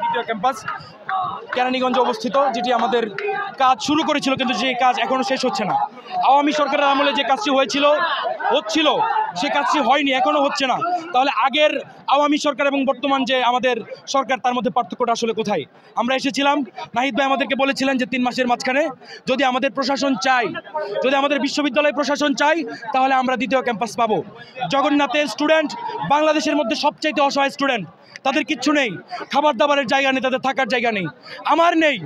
দ্বিতীয় ক্যাম্পাস কেরানীগঞ্জে অবস্থিত, যেটি আমাদের কাজ শুরু করেছিল কিন্তু যে কাজ এখনো শেষ হচ্ছে না। আওয়ামী সরকারের আমলে যে কাজটি হচ্ছিল সে কাজটি হয়নি, এখনো হচ্ছে না। তাহলে আগের আওয়ামী সরকার এবং বর্তমান যে আমাদের সরকার, তার মধ্যে পার্থক্যটা আসলে কোথায়? আমরা এসেছিলাম, নাহিদ ভাই আমাদেরকে বলেছিলেন যে 3 মাসের মাঝখানে যদি আমাদের প্রশাসন চাই, যদি আমাদের বিশ্ববিদ্যালয় প্রশাসন চাই, তাহলে আমরা দ্বিতীয় ক্যাম্পাস পাবো। জগন্নাথের স্টুডেন্ট বাংলাদেশের মধ্যে সবচাইতে অসহায় স্টুডেন্ট, তাদের কিচ্ছু নেই, খাবার দাবারের জায়গা নেই, তাদের থাকার জায়গা নেই। আমার নেই,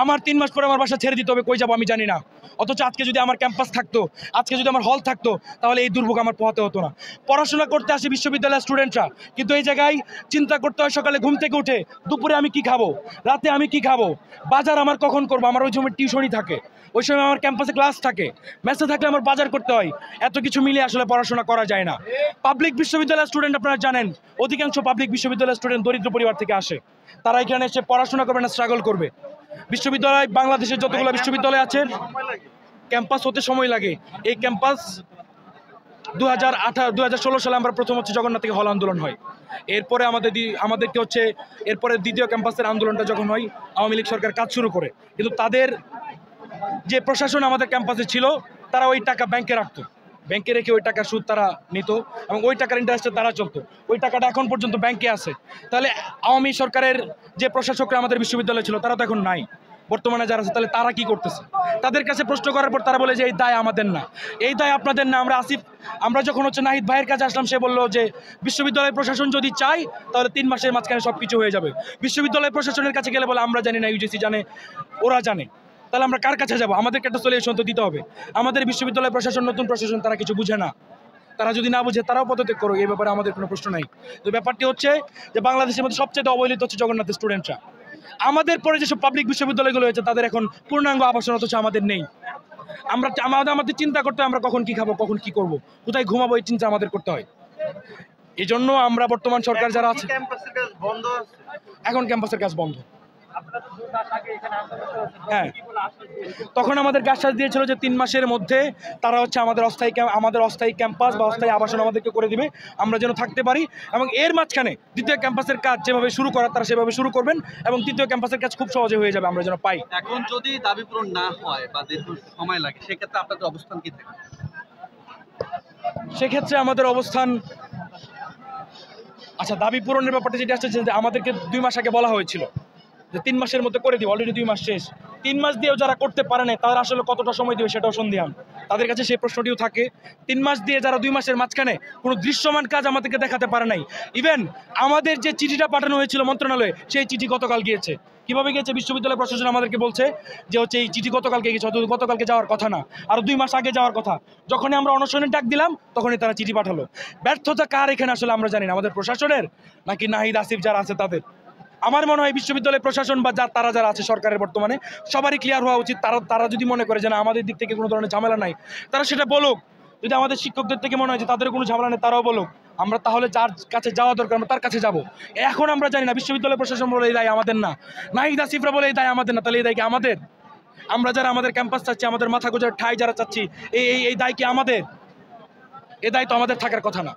আমার 3 মাস পরে আমার বাসা ছেড়ে দিতে হবে, কই যাবো আমি জানি না। অথচ আজকে যদি আমার ক্যাম্পাস থাকতো, আজকে যদি আমার হল থাকতো, তাহলে এই দুর্ভোগ আমার পোহাতে হতো না। পড়াশোনা করতে আসে বিশ্ববিদ্যালয়ের স্টুডেন্টরা, কিন্তু এই জায়গায় চিন্তা করতে হয় সকালে ঘুম থেকে উঠে দুপুরে আমি কি খাবো, রাতে আমি কি খাবো, বাজার আমার কখন করবো। আমার ওই সময় টিউশনই থাকে, ওই সময় আমার ক্যাম্পাসে ক্লাস থাকে, মেসে থাকলে আমার বাজার করতে হয়। এত কিছু মিলিয়ে আসলে পড়াশোনা করা যায় না। পাবলিক বিশ্ববিদ্যালয়ের স্টুডেন্ট আপনারা জানেন, অধিকাংশ পাবলিক বিশ্ববিদ্যালয়ের স্টুডেন্ট দরিদ্র পরিবার থেকে আসে। তারা এখানে এসে পড়াশোনা করবে না, স্ট্রাগল করবে। বিশ্ববিদ্যালয়, বাংলাদেশের যতগুলো বিশ্ববিদ্যালয় আছে, ক্যাম্পাস হতে সময় লাগে। এই ক্যাম্পাস 2016 সালে আমরা প্রথম হচ্ছে জগন্নাথ থেকে হল আন্দোলন হয়। এরপরে আমাদেরকে হচ্ছে এরপরে দ্বিতীয় ক্যাম্পাসের আন্দোলনটা যখন হয়, আওয়ামী লীগ সরকার কাজ শুরু করে। কিন্তু তাদের যে প্রশাসন আমাদের ক্যাম্পাসে ছিল, তারা ওই টাকা ব্যাংকে রাখতো, ব্যাংকে রেখে ওই টাকার সুদ তারা নিত এবং ওই টাকার ইন্টারেস্টে তারা চলতো। ওই টাকাটা এখন পর্যন্ত ব্যাংকে আছে। তাহলে আওয়ামী সরকারের যে প্রশাসকরা আমাদের বিশ্ববিদ্যালয় ছিল, তারা তো এখন নাই, বর্তমানে যারা আছে, তাহলে তারা কি করতেছে? তাদের কাছে প্রশ্ন করার পর তারা বলে যে এই দায় আমাদের না, এই দায় আপনাদের না। আমরা যখন হচ্ছে নাহিদ ভাইয়ের কাছে আসলাম, সে বললো যে বিশ্ববিদ্যালয় প্রশাসন যদি চায়, তাহলে 3 মাসের মাঝখানে সব কিছু হয়ে যাবে। বিশ্ববিদ্যালয় প্রশাসনের কাছে গেলে বলে আমরা জানি না, ইউজিসি জানে, ওরা জানে। তাহলে আমরা কার কাছে যাবো? আমাদেরকে একটা সলিউশন তো দিতে হবে। আমাদের বিশ্ববিদ্যালয় প্রশাসন, নতুন প্রশাসন, তারা কিছু বুঝে না। তারা যদি না বুঝে, তারাও পদত্যাগ করো, এই ব্যাপারে আমাদের কোনো প্রশ্ন নাই। তো ব্যাপারটি হচ্ছে যে বাংলাদেশের মধ্যে সবচেয়ে অবহেলিত হচ্ছে জগন্নাথের স্টুডেন্টরা। আমাদের পরে যেসব পাবলিক বিশ্ববিদ্যালয়গুলো হয়েছে, তাদের এখন পূর্ণাঙ্গ আবাসন, অথচ আমাদের নেই। আমাদের চিন্তা করতে হয় আমরা কখন কি খাবো, কখন কি করব, কোথায় ঘুমাবো, এই চিন্তা আমাদের করতে হয়। এই জন্য আমরা বর্তমান সরকার যারা আছে, এখন ক্যাম্পাসের কাজ বন্ধ। হ্যাঁ, তখন আমাদের আশ্বাস দিয়েছিল যে 3 মাসের মধ্যে তারা হচ্ছে আমাদের অস্থায়ী ক্যাম্পাস বা অস্থায়ী আবাসন আমাদেরকে করে দিবে, আমরা যেন থাকতে পারি। এবং এর মাঝখানে দ্বিতীয় ক্যাম্পাসের কাজ যেভাবে শুরু করার, তারা সেভাবে শুরু করবেন এবং তৃতীয় ক্যাম্পাসের কাজ খুব সহজে হয়ে যাবে, আমরা যেন পাই। এখন যদি দাবি পূরণ না হয় বা দীর্ঘ সময় লাগে, সেক্ষেত্রে আপনাদের অবস্থান কি থাকে? সেক্ষেত্রে আমাদের অবস্থান, আচ্ছা, দাবি পূরণের ব্যাপারটা যেটা আসছে, যে আমাদেরকে 2 মাস আগে বলা হয়েছিল যে 3 মাসের মধ্যে করে দিব, অলরেডি 2 মাস শেষ। 3 মাস দিয়েও যারা করতে পারে না, তারা আসলে কতটা সময় দেবে সেটাও সন্দেহান। তাদের কাছে সেই প্রশ্নটিও থাকে। 3 মাস দিয়ে যারা 2 মাসের মাঝখানে কোনো দৃশ্যমান কাজ আমাদেরকে দেখাতে পারে নাই। ইভেন আমাদের যে চিঠিটা পাঠানো হয়েছিল মন্ত্রণালয়ে, সেই চিঠি গতকাল গিয়েছে। কিভাবে গিয়েছে? বিশ্ববিদ্যালয় প্রশাসন আমাদেরকে বলছে যে হচ্ছে এই চিঠি গতকালকে গেছে, অথচ গতকালকে যাওয়ার কথা না, আরও 2 মাস আগে যাওয়ার কথা। যখনই আমরা অনশনের ডাক দিলাম, তখনই তারা চিঠি পাঠালো। ব্যর্থতা কার এখানে আসলে আমরা জানি না, আমাদের প্রশাসনের নাকি নাহিদ আসিফ যারা আছে তাদের? আমার মনে হয় বিশ্ববিদ্যালয় প্রশাসন বা তারা যারা আছে সরকারের বর্তমানে, সবারই ক্লিয়ার হওয়া উচিত। তারা যদি মনে করে যে না, আমাদের দিক থেকে কোনো ধরনের ঝামেলা নাই, তারা সেটা বলুক। যদি আমাদের শিক্ষকদের থেকে মনে হয় যে তাদের কোনো ঝামেলা নেই, তারাও বলুক। আমরা তাহলে যার কাছে যাওয়া দরকার, আমরা তার কাছে যাব। এখন আমরা জানি না, বিশ্ববিদ্যালয় প্রশাসন বলে এই দায় আমাদের না, নাহিদ আসিফরা বলে এই দায় আমাদের না, তাহলে এই দায় কি আমাদের? আমরা যারা আমাদের ক্যাম্পাস চাচ্ছি, আমাদের মাথা গোজার ঠাঁই যারা চাচ্ছি, এই দায় কি আমাদের? এ দায়িত্ব আমাদের থাকার কথা না।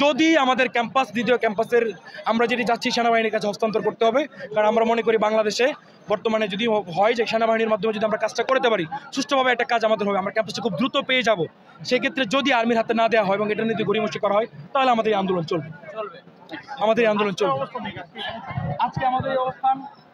যদি আমাদের ক্যাম্পাস, দ্বিতীয় ক্যাম্পাসের আমরা যেটি যাচ্ছি, সেনাবাহিনীর কাছে হস্তান্তর করতে হবে। কারণ আমরা মনে করি বাংলাদেশে বর্তমানে যদি হয় যে সেনাবাহিনীর মাধ্যমে যদি আমরা কাজটা করতে পারি, সুষ্ঠুভাবে একটা কাজ আমাদের হবে, আমরা ক্যাম্পাসটা খুব দ্রুত পেয়ে যাব। সেক্ষেত্রে যদি আর্মির হাতে না দেওয়া হয় এবং এটা নিয়ে গড়িমসি করা হয়, তাহলে আমাদের এই আন্দোলন চলবে। আমাদের এই আন্দোলন চলবে। আজকে আমাদের এই অবস্থান